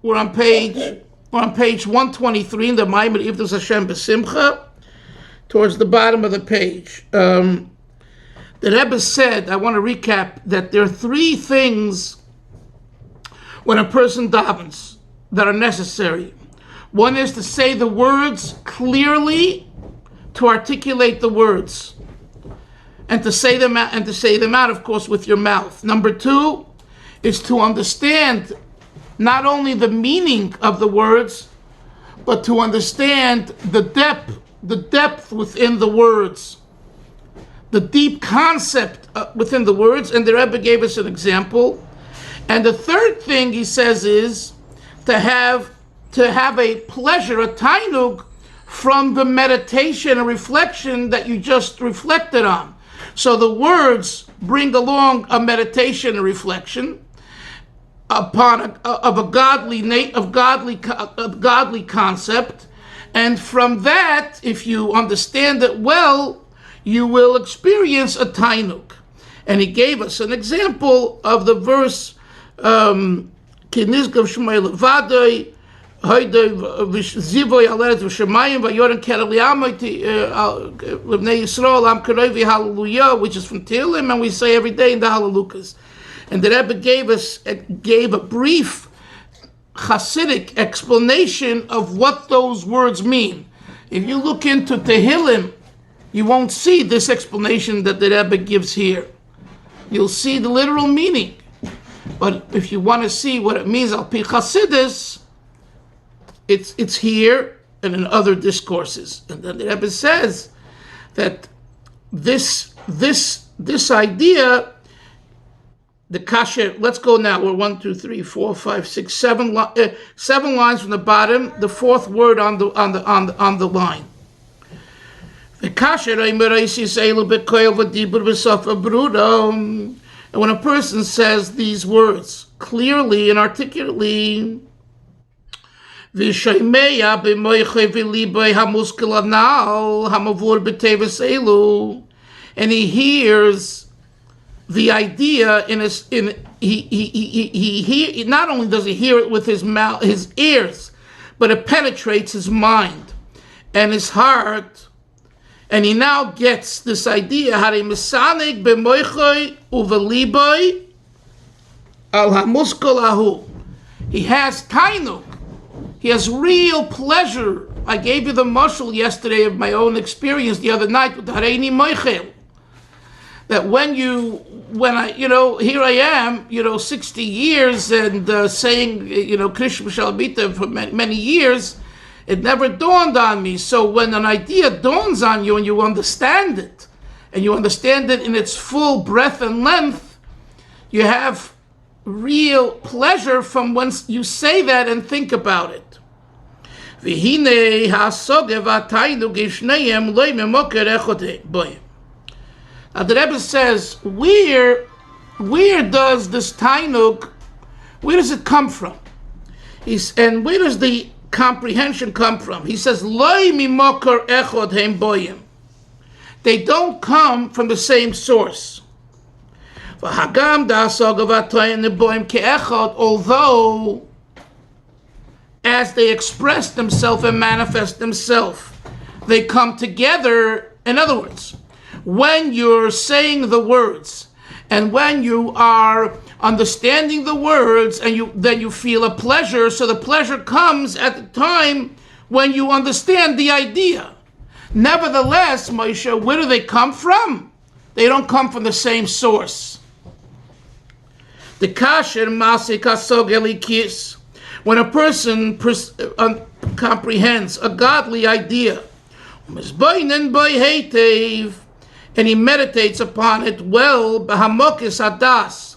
we're on page 123 in the Maimed Ivdos Hashem B'Simcha, towards the bottom of the page. The Rebbe said, I want to recap, that there are three things when a person davens that are necessary. One is to say the words clearly, to articulate the words, and to say them out, of course, with your mouth. Number two is to understand not only the meaning of the words, but to understand the depth within the words, the deep concept within the words. And the Rebbe gave us an example. And the third thing he says is to have a pleasure, a tainug, from the meditation and reflection that you just reflected on. So the words bring along a meditation and reflection upon a godly concept, and from that, if you understand it well, you will experience a tainug. And he gave us an example of the verse Kinizgav Shmei Levadoi Zivoy Aleretz V'Shemayim Vayoren Kereliamot L'Bnei Yisrael Am Karovi Hallelujah, which is from Tehillim, and we say every day in the Hallelujahs. And the Rebbe gave a brief Hasidic explanation of what those words mean. If you look into Tehillim, you won't see this explanation that the Rebbe gives here. You'll see the literal meaning. But if you want to see what it means, al pi Hasidus, it's here and in other discourses. And then the Rebbe says that this idea, the kasher, let's go now. We're 1, 2, 3, 4, 5, 6, 7 lines from the bottom. The fourth word on the line. The kasher, and when a person says these words clearly and articulately, and he hears the idea he not only does he hear it with his mouth, his ears, but it penetrates his mind and his heart, and he now gets this idea. He has tainuk. He has real pleasure. I gave you the mashal yesterday of my own experience the other night with Hareini Moichel. That here I am, 60 years and saying, Krishna Shalbita for many years, it never dawned on me. So when an idea dawns on you and you understand it, and you understand it in its full breadth and length, you have real pleasure from when you say that and think about it. Now the Rebbe says, where does this tainug, where does it come from? And where does the comprehension come from? He says, they don't come from the same source. Although, as they express themselves and manifest themselves, they come together. In other words, when you're saying the words, and when you are understanding the words, and then you feel a pleasure, so the pleasure comes at the time when you understand the idea. Nevertheless, Moshe, where do they come from? They don't come from the same source. The kasher masik hasog elikis. When a person comprehends a godly idea, and he meditates upon it well, b'hamokis hadas,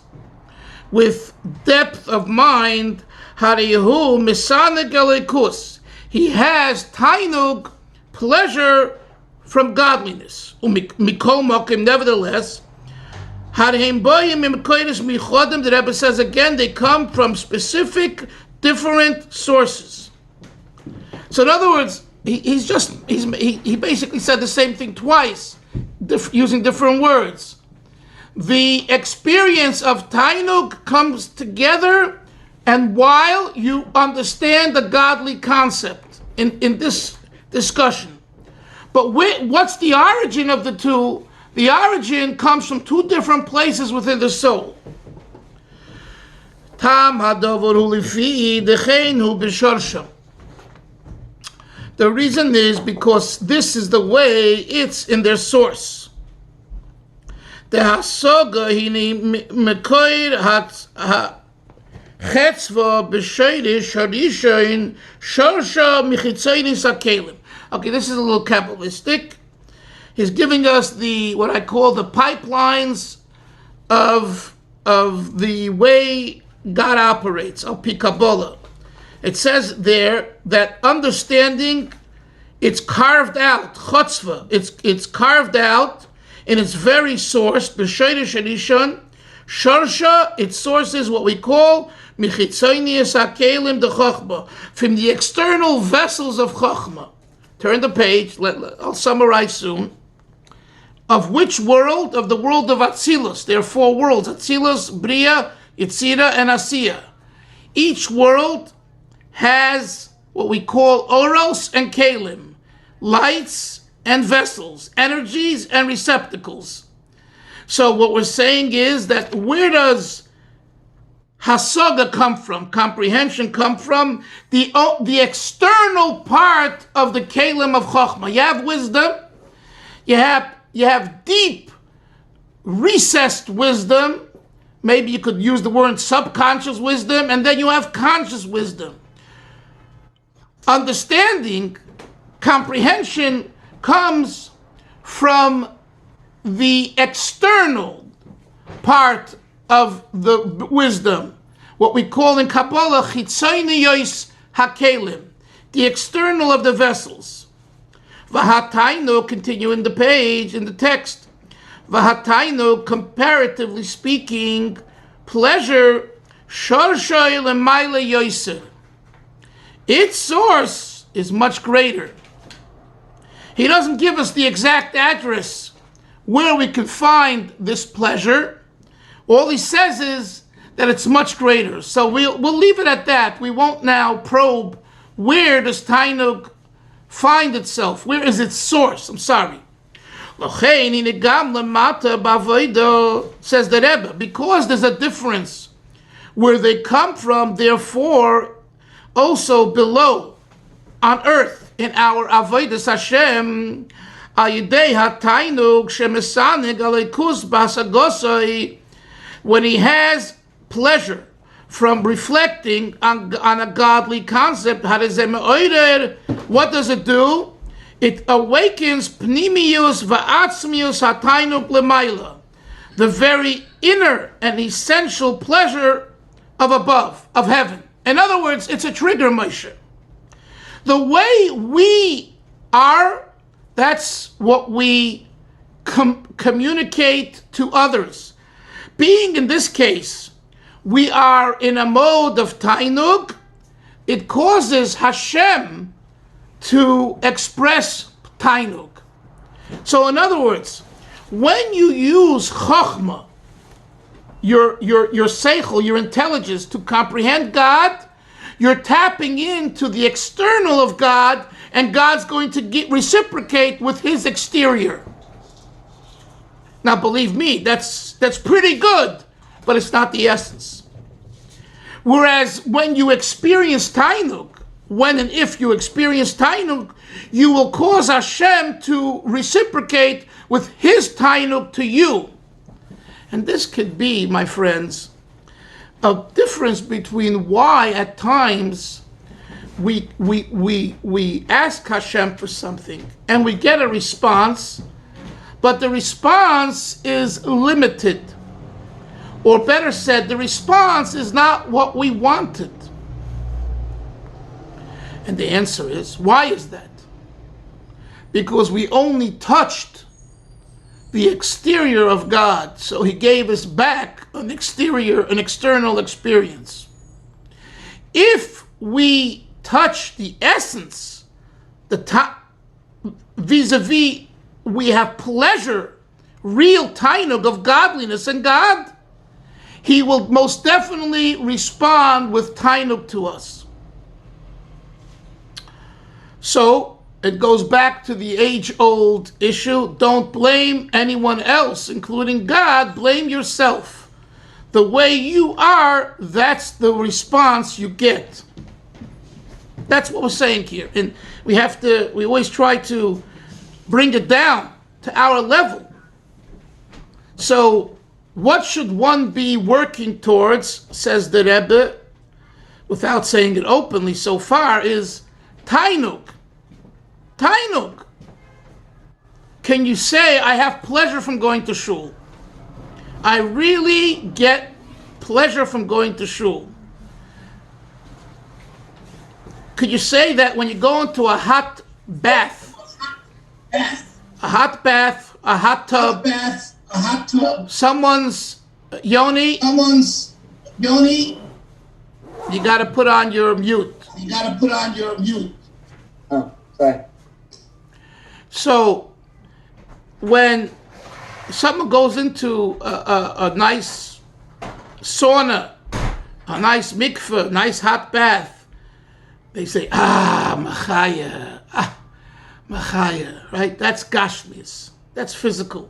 with depth of mind, harihu misaneg elikus, he has tainug, pleasure from godliness. Mikol mokim, nevertheless, harihim boyim imkoides michodem, the Rebbe says again, they come from specific, different sources. So in other words, he basically said the same thing twice, using different words. The experience of tainug comes together And while you understand the godly concept in this discussion, but what's the origin of the two? The origin comes from two different places within the soul. The reason is because this is the way it's in their source. The hasoga hini mekoir chetzva b'sheidish harishayin shorsha michitzaynis hakelim. Okay, this is a little Kabbalistic. He's giving us what I call the pipelines of the way God operates, al pi Kabbalah. It says there that understanding, it's carved out, chotzva, it's carved out in its very source, b'sheidish harishon, shorsha, its source is what we call michitzaynis hakelim de chochma, from the external vessels of chochma. Turn the page, I'll summarize soon. Of which world? Of the world of Atzilus. There are four worlds, Atzilus, Bria, Yetzira, and Asiya. Each world has what we call oros and kalim, lights and vessels, energies and receptacles. So what we're saying is that where does hasaga come from, comprehension come from? The external part of the kalim of chokhmah. You have wisdom, you have deep, recessed wisdom, maybe you could use the word subconscious wisdom, and then you have conscious wisdom. Understanding, comprehension comes from the external part of the wisdom, what we call in Kabbalah chitzoniyos hakelim, the external of the vessels. V'hatainu, continuing the page in the text, v'hatainu, comparatively speaking, pleasure shorshay l'mayla yoser. Its source is much greater. He doesn't give us the exact address where we can find this pleasure. All he says is that it's much greater. So we'll leave it at that. We won't now probe where does Tainug find itself. Where is its source? I'm sorry. Says the Rebbe, because there's a difference where they come from, therefore also below on earth in our avodas Hashem, when he has pleasure from reflecting on a godly concept, what does it do? It awakens pnimius va'atzmius hatainuk lemaila, the very inner and essential pleasure of above, of heaven. In other words, it's a trigger, Moshe. The way we are, that's what we communicate to others. Being in this case, we are in a mode of tainug, it causes Hashem to express tainug. So in other words, when you use chokhmah, your seichel, your intelligence to comprehend God, you're tapping into the external of God, and God's going to reciprocate with his exterior. Now believe me, that's pretty good, but it's not the essence. Whereas when you experience tainug, when and if you experience tainug, you will cause Hashem to reciprocate with his tainug to you. And this could be, my friends, a difference between why at times we ask Hashem for something and we get a response, but the response is limited. Or better said, the response is not what we wanted. And the answer is, why is that? Because we only touched the exterior of God, so he gave us back an external experience. If we touch the essence, the top, vis-a-vis, we have pleasure, real tainug of godliness in God, he will most definitely respond with tainuk to us. So it goes back to the age-old issue. Don't blame anyone else, including God. Blame yourself. The way you are, that's the response you get. That's what we're saying here. And we always try to bring it down to our level. So what should one be working towards, says the Rebbe, without saying it openly so far, is tainuk. Tainuk. Can you say, I have pleasure from going to shul? I really get pleasure from going to shul. Could you say that when you go into a hot bath, a hot tub, someone's yoni, you got to put on your mute. Oh, sorry. So when someone goes into a nice sauna, a nice mikveh, nice hot bath, they say, machaya, machaya, right? That's gashmis. That's physical.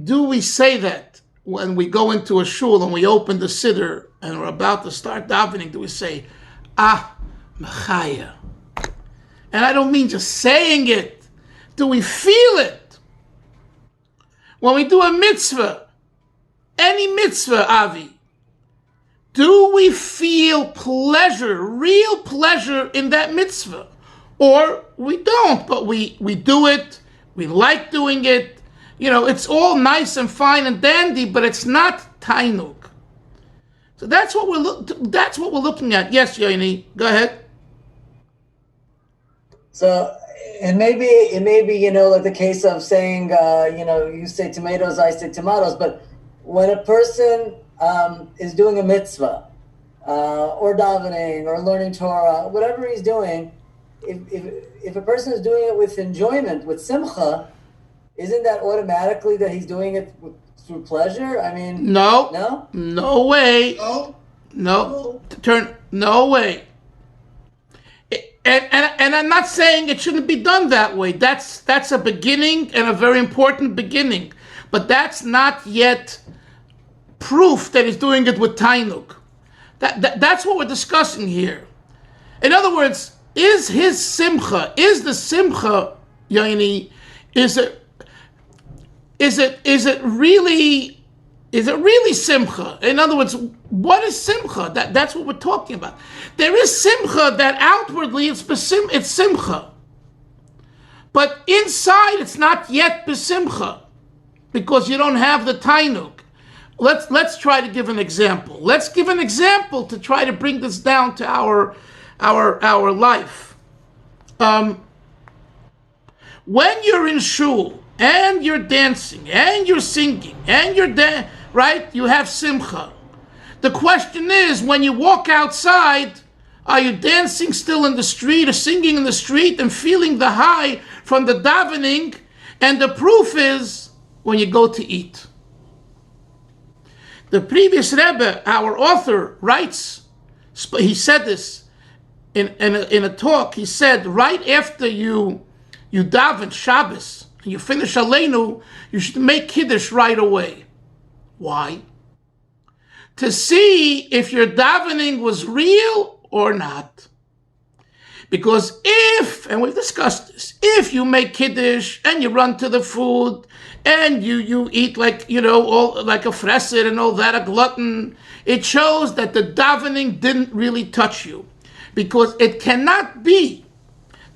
Do we say that when we go into a shul and we open the siddur and we're about to start davening? Do we say, machaya? And I don't mean just saying it. Do we feel it? When we do a mitzvah, any mitzvah, Avi, do we feel pleasure, real pleasure in that mitzvah? Or we don't, but we do it, we like doing it. You know, it's all nice and fine and dandy, but it's not tainuk. So that's what we're looking at. Yes, Yoni, go ahead. So it may be, you know, like the case of saying, you know, you say tomatoes, I say tomatoes, but when a person is doing a mitzvah, or davening, or learning Torah, whatever he's doing, if a person is doing it with enjoyment, with simcha, isn't that automatically that he's doing it through pleasure? I mean, no way, no way. And I'm not saying it shouldn't be done that way. That's a beginning and a very important beginning, but that's not yet proof that he's doing it with tainuk. That's what we're discussing here. In other words, is the simcha, Yoni, is it really simcha? In other words, what is simcha? That's what we're talking about. There is simcha that outwardly it's simcha, but inside it's not yet besimcha because you don't have the tainuk. Let's try to give an example. Let's give an example to try to bring this down to our life. When you're in shul and you're dancing and you're singing and you're right, you have simcha. The question is, when you walk outside, are you dancing still in the street or singing in the street and feeling the high from the davening? And the proof is when you go to eat. The previous Rebbe, our author, writes, he said this in a talk. He said, right after you daven Shabbos, and you finish Aleinu, you should make Kiddush right away. Why? To see if your davening was real or not. Because if, and we've discussed this, if you make Kiddush and you run to the food and you eat like, you know, all like a freser and all that, a glutton, it shows that the davening didn't really touch you. Because it cannot be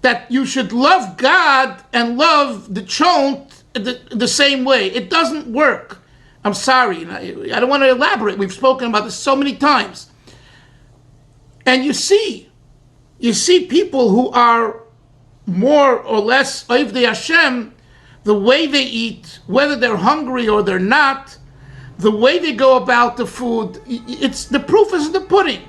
that you should love God and love the chont the same way. It doesn't work. I'm sorry, I don't want to elaborate. We've spoken about this so many times. And you see people who are more or less Ovdei Hashem, the way they eat, whether they're hungry or they're not, the way they go about the food, it's the proof is in the pudding.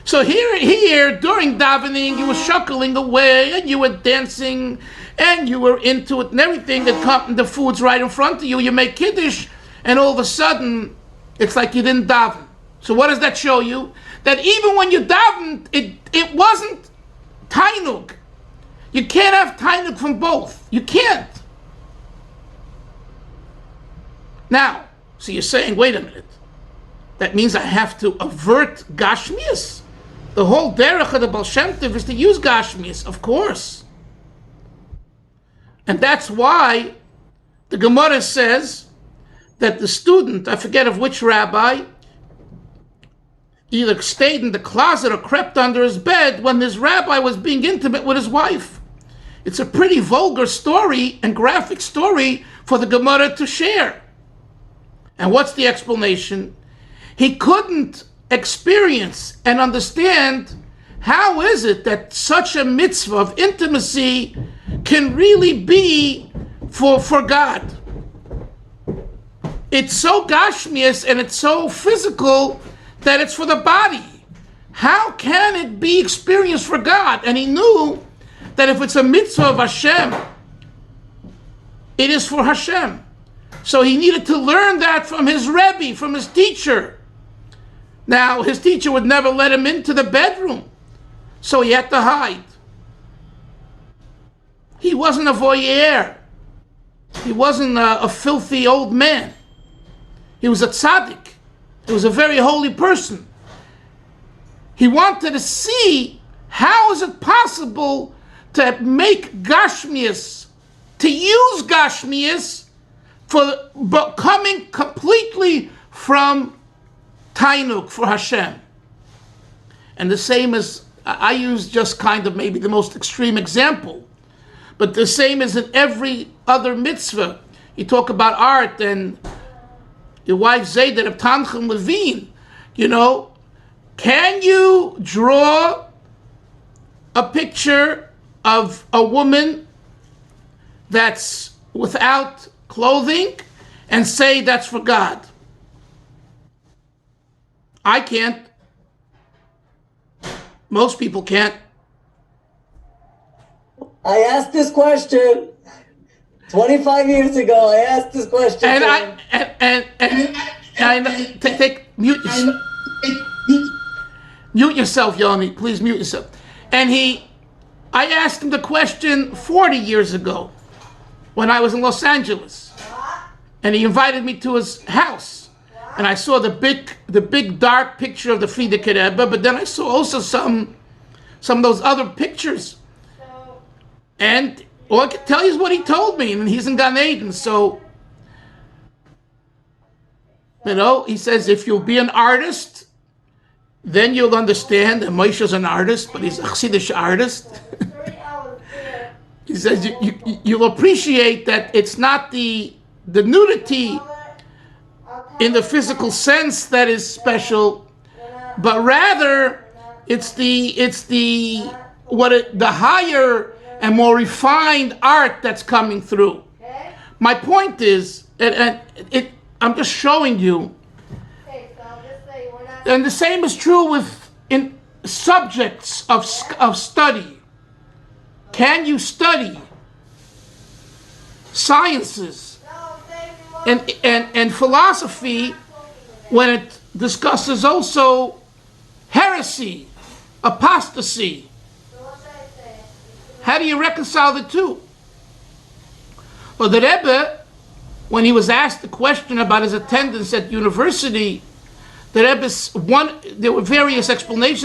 So here during davening, you were shuckling away and you were dancing and you were into it and everything. The food's right in front of you. You make Kiddush and all of a sudden It's like you didn't daven. So what does that show you? That even when you davened, it wasn't tainug. You can't have tainug from both. You can't. Now, so you're saying, wait a minute. That means I have to avert gashmias? The whole derech of the Baal Shem Tov is to use gashmias, of course. And that's why the Gemara says that the student, I forget of which rabbi, either stayed in the closet or crept under his bed when this rabbi was being intimate with his wife. It's a pretty vulgar story and graphic story for the Gemara to share. And what's the explanation? He couldn't experience and understand how is it that such a mitzvah of intimacy can really be for God. It's so gashmias and it's so physical that it's for the body. How can it be experienced for God? And he knew that if it's a mitzvah of Hashem, it is for Hashem. So he needed to learn that from his Rebbe, from his teacher. Now, his teacher would never let him into the bedroom, so he had to hide. He wasn't a voyeur. He wasn't a filthy old man. He was a tzaddik. He was a very holy person. He wanted to see how is it possible to make gashmias, to use gashmias but coming completely from tainuk for Hashem. And the same as, I use just kind of maybe the most extreme example, but the same as in every other mitzvah. You talk about art and your wife Zayda of Tanchan Levine, can you draw a picture of a woman that's without clothing and say that's for God? I can't. Most people can't. I asked this question 25 years ago. I asked this question. Mute yourself, Yoni. Please mute yourself. And I asked him the question 40 years ago when I was in Los Angeles, and he invited me to his house, and I saw the big dark picture of the Frierdiker Rebbe, but then I saw also some of those other pictures, and all I can tell you is what he told me, and he's in Gan Eden, so he says if you'll be an artist, then you'll understand that Moshe's an artist, but he's a Chassidish artist. He says you'll appreciate that it's not the nudity in the physical sense that is special, but rather it's the higher and more refined art that's coming through. My point is, I'm just showing you. And the same is true in subjects of study. Can you study sciences and philosophy when it discusses also heresy, apostasy? How do you reconcile the two? Well, the Rebbe, when he was asked the question about his attendance at university, there were various explanations